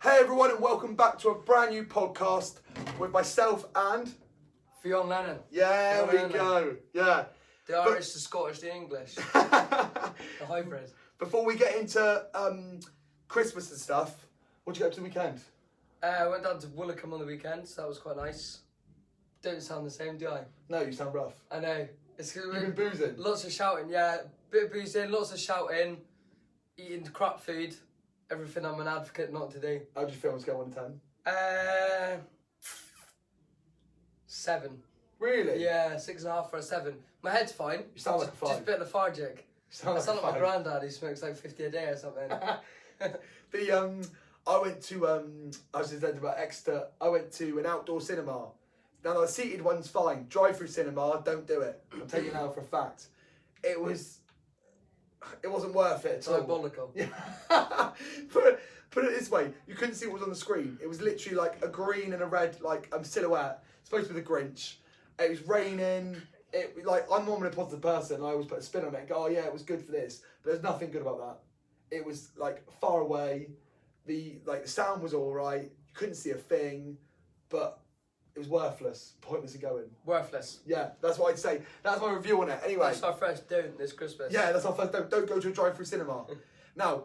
Hey everyone, and welcome back to a brand new podcast with myself and Fionn Lennon. yeah, Fionn we go. Yeah. The Irish, the Scottish, the English. The hybrid. Before we get into Christmas and stuff, what did you get up to the weekend? I went down to Woolwich on the weekend, so that was quite nice. Don't sound the same, do I? No, you sound rough. I know. It's You've been boozing. lots of shouting, yeah. Bit of boozing, lots of shouting, eating crap food. Everything I'm an advocate not to do. How did you feel on a scale of 1 to 10? 7. Really? Yeah, 6.5 for a 7. My head's fine. You sound like a 5. Just a bit lethargic. You I sound like my five. granddad who smokes like 50 a day or something. I went to I was just saying about Exeter. I went to an outdoor cinema. Now the seated one's fine. Drive-through cinema, don't do it. I'm telling you now for a fact. It wasn't worth it at all. Diabolical. Yeah. Put it this way, you couldn't see what was on the screen. It was literally like a green and a red like silhouette. Supposed to be the Grinch. It was raining. I'm normally a positive person. I always put a spin on it and go, oh yeah, it was good for this. But there's nothing good about that. It was like far away. The sound was all right. You couldn't see a thing, but it was worthless. Pointless of going. Worthless. Yeah, that's what I'd say. That's my review on it. Anyway. That's our first don't this Christmas. Yeah, that's our first. Don't go to a drive-through cinema. Now,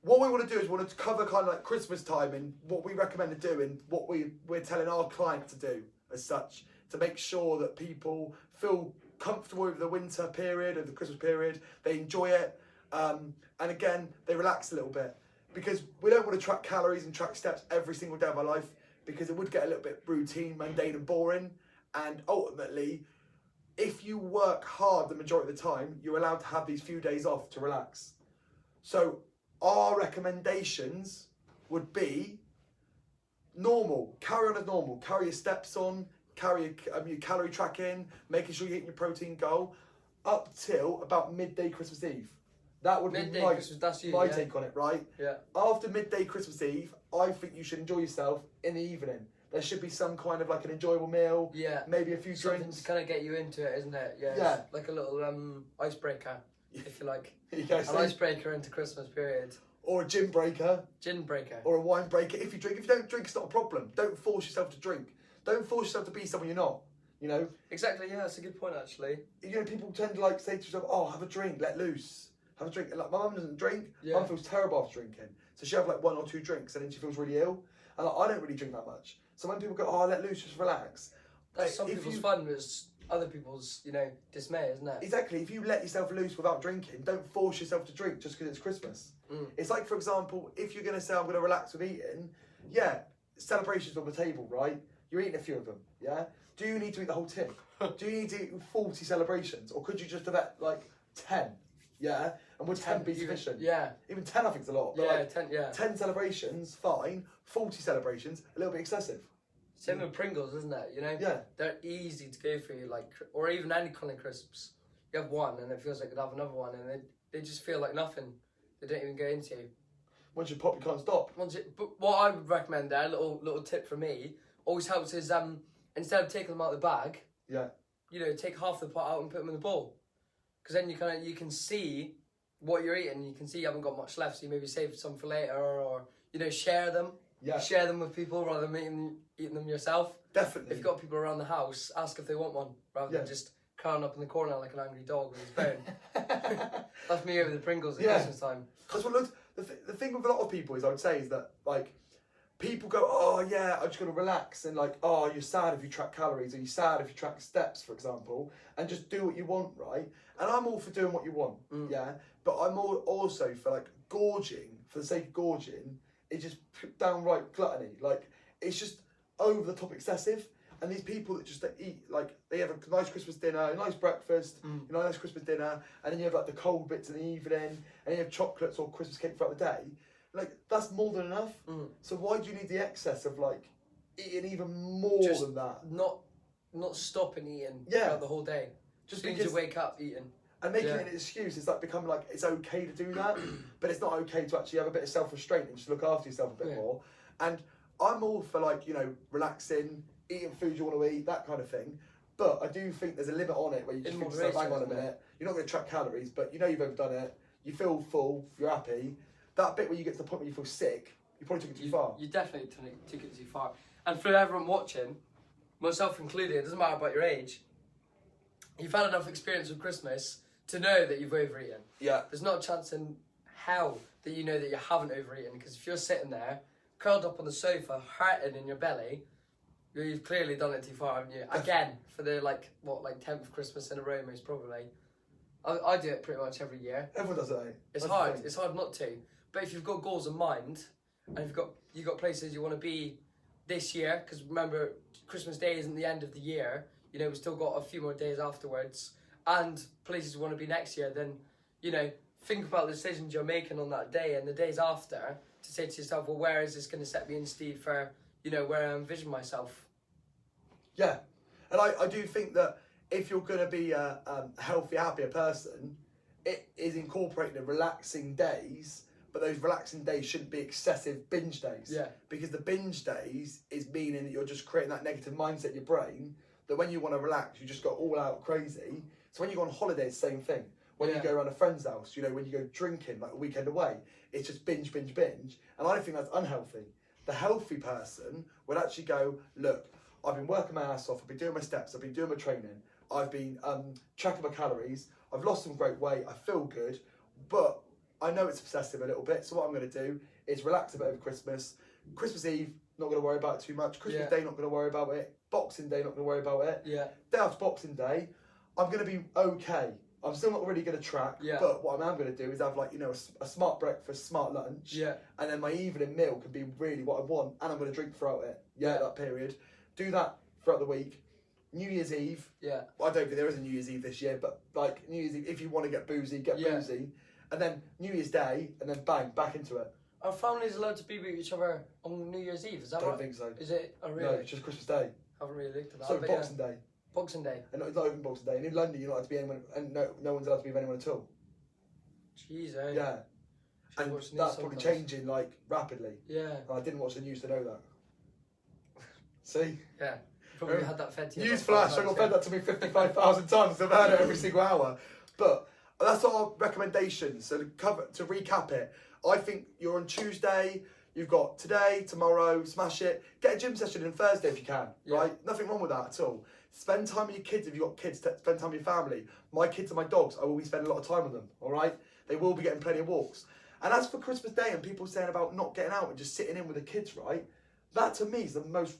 what we want to do is we want to cover kind of like Christmas time and what we recommend to do and what we're telling our client to do as such to make sure that people feel comfortable over the winter period, over the Christmas period. They enjoy it, and again they relax a little bit because we don't want to track calories and track steps every single day of our life because it would get a little bit routine, mundane, and boring. And ultimately, if you work hard the majority of the time, you're allowed to have these few days off to relax. So our recommendations would be normal. Carry on as normal. Carry your steps on. Carry your calorie tracking. Making sure you're hitting your protein goal up till about midday Christmas Eve. That would Midday be my, Christmas, that's you, my yeah. take on it, right? Yeah. After midday Christmas Eve, I think you should enjoy yourself in the evening. There should be some kind of like an enjoyable meal. Yeah. Maybe a few Something drinks. to kind of get you into it, isn't it? Yeah. Yeah. Like a little icebreaker, if you like. Yeah, An icebreaker into Christmas period. or a gym breaker. Gin breaker. Or a wine breaker. If you don't drink, it's not a problem. Don't force yourself to drink. Don't force yourself to be someone you're not. You know? Exactly, yeah, that's a good point actually. You know, people tend to like say to yourself, oh, have a drink, let loose. Have a drink. And like, my mum doesn't drink. Yeah. Mum feels terrible after drinking. So she'll have like 1 or 2 drinks and then she feels really ill. And like, I don't really drink that much. So when people go, oh, let loose, just relax. That's some if people's you- fun, but it's other people's, dismay, isn't it? Exactly. If you let yourself loose without drinking, don't force yourself to drink just because it's Christmas. It's like, for example, if you're going to say, I'm going to relax with eating, yeah, celebrations on the table, right? You're eating a few of them, yeah? Do you need to eat the whole tin? Do you need to eat 40 celebrations? Or could you just have had, like, 10, yeah? And would 10 be sufficient? Yeah. Even 10 I think is a lot. But Yeah, like, 10, yeah. 10 celebrations, fine. 40 celebrations, a little bit excessive. Same with Pringles, isn't it? Yeah. They're easy to go through, like, or even any kind of crisps. You have one, and it feels like you'd have another one, and they just feel like nothing. They don't even go into you. Once you pop, you can't stop. But what I would recommend there, little tip from me, always helps is instead of taking them out of the bag, Yeah. take half the pot out and put them in the bowl, because then you can see what you're eating. You can see you haven't got much left, so you maybe save some for later, or share them. Yeah. Share them with people rather than eating them yourself. Definitely. If you've got people around the house, ask if they want one, rather than just curling up in the corner like an angry dog with his bone. That's me over the Pringles at Christmas time. Because the thing with a lot of people is, I would say, is that like people go, oh yeah, I'm just gonna relax, and like, oh, you're sad if you track calories, or you're sad if you track steps, for example, and just do what you want, right? And I'm all for doing what you want, yeah. But I'm also for like gorging for the sake of gorging. It's just downright gluttony. Like, it's just over the top excessive. And these people that just eat, like, they have a nice Christmas dinner, a nice breakfast, a nice Christmas dinner, and then you have like the cold bits in the evening, and you have chocolates or Christmas cake throughout the day. Like, that's more than enough. So why do you need the excess of like eating even more than that? Not stopping eating throughout the whole day. Just because because you wake up eating. And making it an excuse is like becoming like it's okay to do that, but it's not okay to actually have a bit of self-restraint and just look after yourself a bit more. And I'm all for like, relaxing, eating food you want to eat, that kind of thing. But I do think there's a limit on it where you just think to yourself, hang on a minute, you're not going to track calories, but you've overdone it, you feel full, you're happy. That bit where you get to the point where you feel sick, You probably took it too far. You definitely took it too far. And for everyone watching, myself included, it doesn't matter about your age, you've had enough experience with Christmas to know that you've overeaten. Yeah. There's not a chance in hell that you know that you haven't overeaten, because if you're sitting there, curled up on the sofa, hurting in your belly, you've clearly done it too far, haven't you? Again, for the 10th Christmas in a row, most probably. I do it pretty much every year. Everyone does it, eh? It's hard. It's hard not to. But if you've got goals in mind, and you've got places you want to be this year, because remember, Christmas Day isn't the end of the year. You know, we've still got a few more days afterwards, and places you want to be next year. Then, you know, think about the decisions you're making on that day and the days after to say to yourself, well, where is this going to set me in stead for, you know, where I envision myself? Yeah, and I do think that if you're going to be a healthy, happier person, it is incorporating the relaxing days, but those relaxing days shouldn't be excessive binge days. Yeah. Because the binge days is meaning that you're just creating that negative mindset in your brain that when you want to relax, you just go all out crazy. So when you go on holiday, it's the same thing. When you go around a friend's house, you know, when you go drinking, like a weekend away, it's just binge, binge, binge. And I think that's unhealthy. The healthy person would actually go, look, I've been working my ass off, I've been doing my steps, I've been doing my training, I've been tracking my calories, I've lost some great weight, I feel good, but I know it's obsessive a little bit, so what I'm going to do is relax a bit over Christmas. Christmas Eve, not going to worry about it too much. Christmas Day, not going to worry about it. Boxing Day, not going to worry about it. Yeah. Day after Boxing Day, I'm going to be okay. I'm still not really going to track, but what I am going to do is have, like, you know, a smart breakfast, smart lunch, and then my evening meal can be really what I want, and I'm going to drink throughout it, that period. Do that throughout the week. New Year's Eve, I don't think there is a New Year's Eve this year, but, like, New Year's Eve, if you want to get boozy, get boozy, and then New Year's Day, and then bang, back into it. Are families allowed to be with each other on New Year's Eve? Is that right? I don't think so. Is it? Oh, really? No, it's just Christmas Day. Haven't really looked at that. So Boxing Day. Boxing Day. And it's not even Boxing Day. And in London, you're not allowed to be anyone, and no one's allowed to be with anyone at all. Jeez, eh? Yeah. And that's probably changing, like, rapidly. Yeah. And I didn't watch the news to know that. See? Yeah. Probably had that fed to you. Newsflash, I got fed that to me 55,000 times. I've heard it every single hour. But that's our recommendations. So to recap it, I think you're on Tuesday. You've got today, tomorrow, smash it. Get a gym session on Thursday if you can, right? Nothing wrong with that at all. Spend time with your kids if you've got kids. Spend time with your family. My kids and my dogs, I will be spending a lot of time with them, all right? They will be getting plenty of walks. And as for Christmas Day and people saying about not getting out and just sitting in with the kids, right? That to me is the most,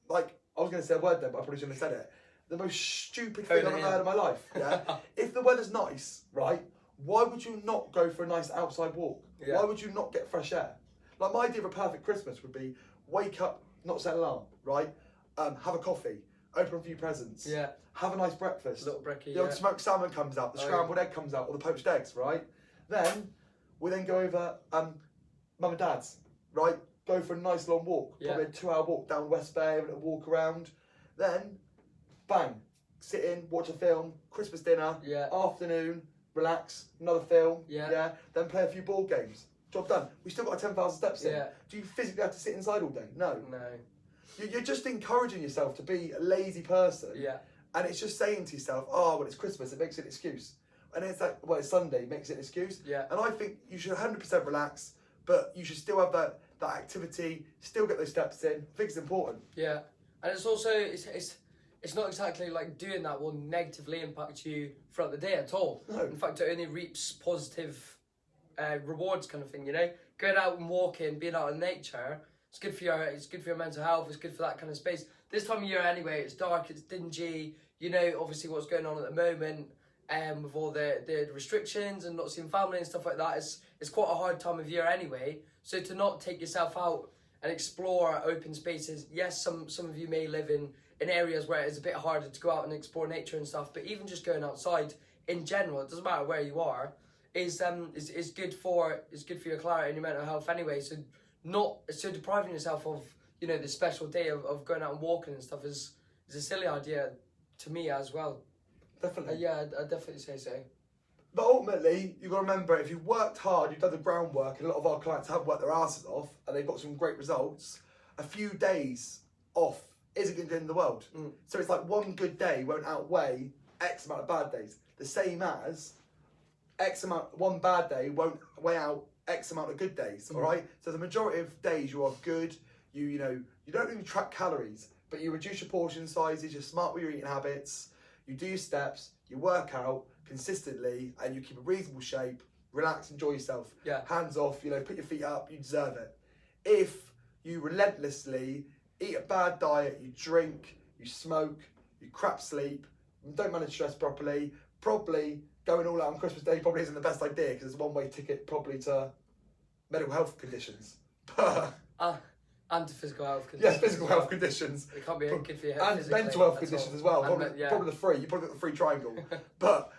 like, I was going to say a word then, but I probably shouldn't have said it. The most stupid thing I've ever heard in my life, yeah? If the weather's nice, right, why would you not go for a nice outside walk? Yeah. Why would you not get fresh air? Like, my idea of a perfect Christmas would be wake up, not set an alarm, right? Have a coffee, open a few presents, have a nice breakfast. Little brekkie, the old smoked salmon comes out, the scrambled egg comes out, or the poached eggs, right? Then we then go over mum and dad's, right? Go for a nice long walk, probably a 2-hour walk down West Bay, a little walk around. Then, bang, sit in, watch a film, Christmas dinner, afternoon, relax, another film, then play a few board games. Job done. We still got 10,000 steps in. Do you physically have to sit inside all day? No. No. You're just encouraging yourself to be a lazy person. Yeah. And it's just saying to yourself, oh, well, it's Christmas, it makes it an excuse. And it's like, well, it's Sunday, it makes it an excuse. Yeah. And I think you should 100% relax, but you should still have that activity, still get those steps in. I think it's important. Yeah. And it's also, it's not exactly like doing that will negatively impact you throughout the day at all. No. In fact, it only reaps positive rewards, kind of thing, you know. Going out and walking, being out in nature, it's good for your mental health. It's good for that kind of space. This time of year, anyway, it's dark, it's dingy. You know, obviously, what's going on at the moment, with all the restrictions and not seeing family and stuff like that. It's quite a hard time of year anyway. So to not take yourself out and explore open spaces. Yes, some of you may live in areas where it's a bit harder to go out and explore nature and stuff. But even just going outside in general, it doesn't matter where you are, is good for your clarity and your mental health anyway. So depriving yourself of, you know, the special day of going out and walking and stuff is a silly idea to me as well. Definitely. Yeah, I'd definitely say so. But ultimately, you've got to remember, if you've worked hard, you've done the groundwork, and a lot of our clients have worked their asses off, and they've got some great results, a few days off isn't going to end the world. So it's like one good day won't outweigh X amount of bad days. The same as X amount, one bad day won't weigh out X amount of good days, all right? So the majority of days you are good, you know, you don't really track calories, but you reduce your portion sizes, you're smart with your eating habits, you do your steps, you work out consistently, and you keep a reasonable shape, relax, enjoy yourself. Yeah. Hands off, you know, put your feet up, you deserve it. If you relentlessly eat a bad diet, you drink, you smoke, you crap sleep, don't manage stress properly, probably going all out on Christmas Day probably isn't the best idea because it's a one-way ticket probably to medical health conditions. And to physical health conditions. Yeah, physical health conditions. It can't be good for your health. And mental health conditions as well. Probably, probably the three. You probably got the free triangle. But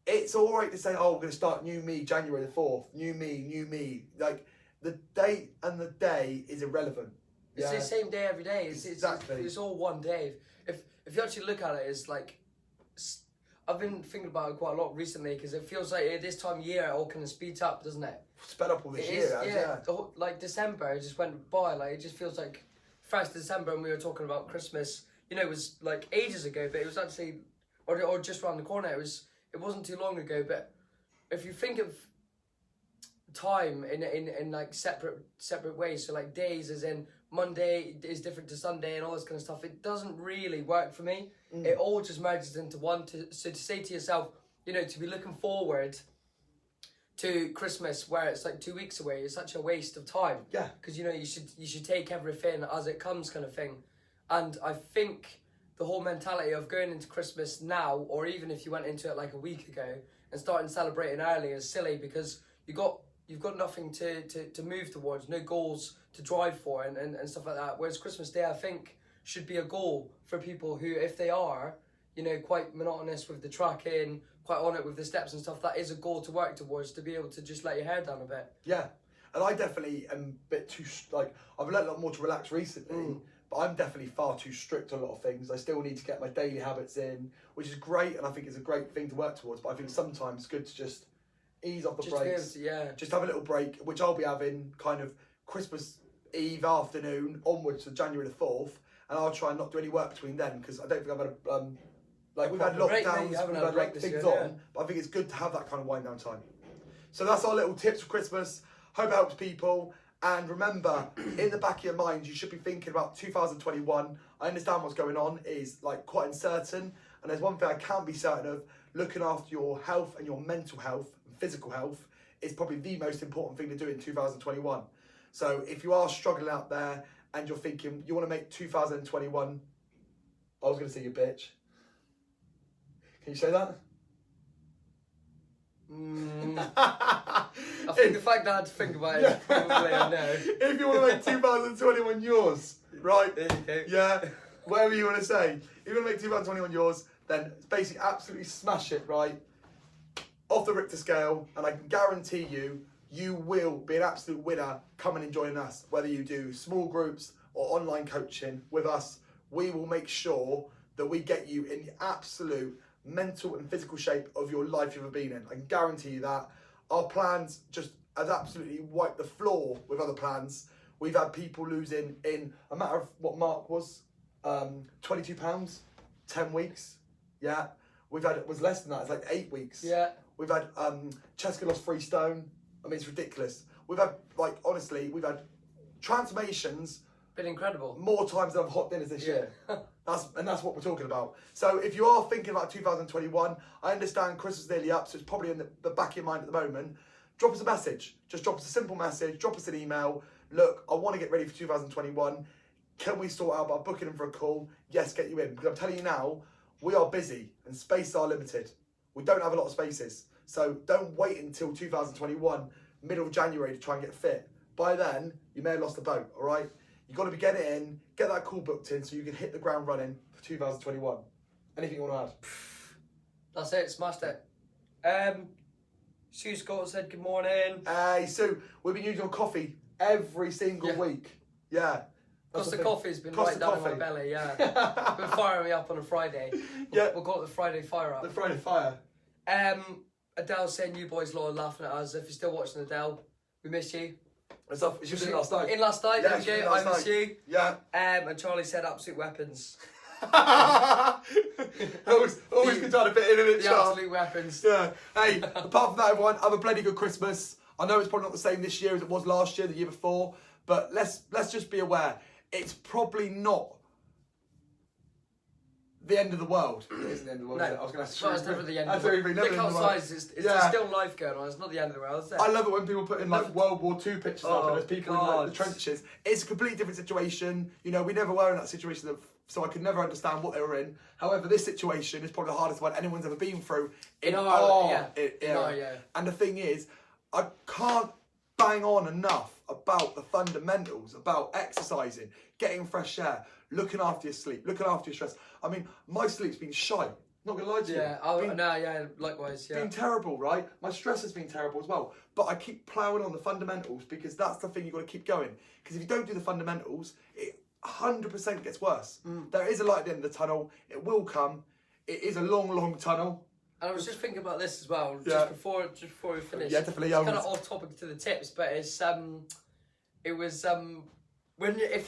it's all right to say, oh, we're going to start new me January the 4th. New me. Like, the date and the day is irrelevant. It's the same day every day. Exactly. It's all one day. If you actually look at it, it's like... I've been thinking about it quite a lot recently because it feels like at this time of year it all kind of speeds up, doesn't it? Sped up all this year, yeah. Like December just went by. Like it just feels like 1st December, and we were talking about Christmas. You know, it was like ages ago, but it was actually, or just around the corner. It wasn't too long ago. But if you think of time in like separate ways, so like days, as in Monday is different to Sunday and all this kind of stuff, it doesn't really work for me. It all just merges into one. So to say to yourself, you know, to be looking forward to Christmas where it's like 2 weeks away is such a waste of time. Yeah. Because, you know, you should take everything as it comes kind of thing. And I think the whole mentality of going into Christmas now, or even if you went into it like a week ago and starting celebrating early, is silly because you've got nothing to move towards, no goals to drive for and stuff like that. Whereas Christmas Day, I think, should be a goal for people who, if they are, you know, quite monotonous with the tracking, quite on it with the steps and stuff, that is a goal to work towards, to be able to just let your hair down a bit. Yeah. And I definitely am a bit too, like, I've learned a lot more to relax recently, but I'm definitely far too strict on a lot of things. I still need to get my daily habits in, which is great, and I think it's a great thing to work towards, but I think sometimes it's good to just ease off the brakes. Just have a little break, which I'll be having kind of Christmas Eve afternoon onwards to January the 4th, and I'll try and not do any work between then, because I don't think I've had a, like we've had lockdowns, we've had like things on, but I think it's good to have that kind of wind down time. So that's our little tips for Christmas. Hope it helps people. And remember, in the back of your mind, you should be thinking about 2021. I understand what's going on is like quite uncertain, and there's one thing I can be certain of: looking after your health and your mental health and physical health is probably the most important thing to do in 2021. So if you are struggling out there and you're thinking you want to make 2021, I was going to say you bitch. Can you say that? I think the fact that I had to think about it is probably a no. If you want to make 2021 yours, right? There you go. Yeah, whatever you want to say. If you want to make 2021 yours, then basically absolutely smash it, right? Off the Richter scale, and I can guarantee you, you will be an absolute winner coming and joining us. Whether you do small groups or online coaching with us, we will make sure that we get you in the absolute mental and physical shape of your life you've ever been in. I can guarantee you that. Our plans just has absolutely wiped the floor with other plans. We've had people losing in a matter of what Mark was, 22 pounds, 10 weeks. Yeah. We've had, it was less than that, it's like 8 weeks. Yeah. We've had Cheska lost 3 stone. I mean, it's ridiculous. We've had, like, honestly, we've had transformations. Been incredible. More times than I've hot dinners this year. That's what we're talking about. So if you are thinking about 2021, I understand Christmas is nearly up, so it's probably in the back of your mind at the moment. Drop us a message. Just drop us a simple message. Drop us an email. Look, I want to get ready for 2021. Can we sort out about booking in for a call? Yes, get you in. Because I'm telling you now, we are busy and spaces are limited. We don't have a lot of spaces. So don't wait until 2021, middle of January, to try and get fit. By then, you may have lost the boat, all right? You've got to be getting it in, get that call booked in so you can hit the ground running for 2021. Anything you want to add? That's it, smashed it. Sue Scott said good morning. Hey, Sue, we've been using your coffee every single week. Yeah. Because the coffee's been right down in my belly, yeah. Been firing me up on a Friday. We'll call it the Friday Fire Up. The Friday Fire. Adele saying you boys lot are laughing at us. If you're still watching Adele, we miss you. She was in last night. In last night, yeah, there we go. I miss you. Yeah. And Charlie said absolute weapons. always good to have a bit in it, The absolute weapons. Yeah. Hey, apart from that, everyone, have a bloody good Christmas. I know it's probably not the same this year as it was last year, the year before, but let's just be aware. It's probably not the end of the world. It isn't the end of the world, No, is it? I was going to it's never the end of the world. Look outside, it's still life going on. It's not the end of the world, is it? I love it when people put in like World War II pictures up and there's people in like the trenches. It's a completely different situation. You know, we never were in that situation, so I could never understand what they were in. However, this situation is probably the hardest one anyone's ever been through in our era. And the thing is, I can't bang on enough about the fundamentals, about exercising, getting fresh air, looking after your sleep, looking after your stress. I mean, my sleep's been shite. Not gonna lie to you. Likewise. It's been terrible, right? My stress has been terrible as well. But I keep ploughing on the fundamentals because that's the thing you've got to keep going. Because if you don't do the fundamentals, it 100% gets worse. There is a light at the end of the tunnel. It will come. It is a long, long tunnel. And I was just thinking about this as well, just before we finish. Yeah, definitely. It's kind of off topic to the tips, but if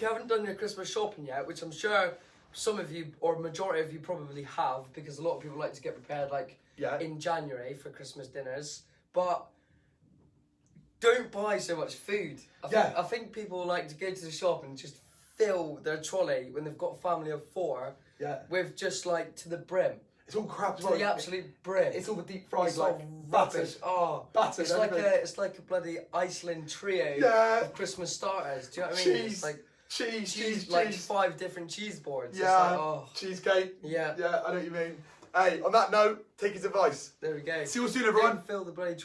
you haven't done your Christmas shopping yet, which I'm sure some of you or majority of you probably have, because a lot of people like to get prepared in January for Christmas dinners, but don't buy so much food. I think people like to go to the shop and just fill their trolley when they've got a family of 4 with just like to the brim. It's all crap. To the absolute brim. It's all the deep fried, it's like rubbish. Batter. It's like a bloody Iceland trio of Christmas starters. Do you know what I mean? It's like cheese, like 5 different cheese boards. Yeah. It's like, cheesecake. Yeah. Yeah, I know what you mean. Hey, on that note, take his advice. There we go. See you all soon, everyone. Don't fill the bloody trolley.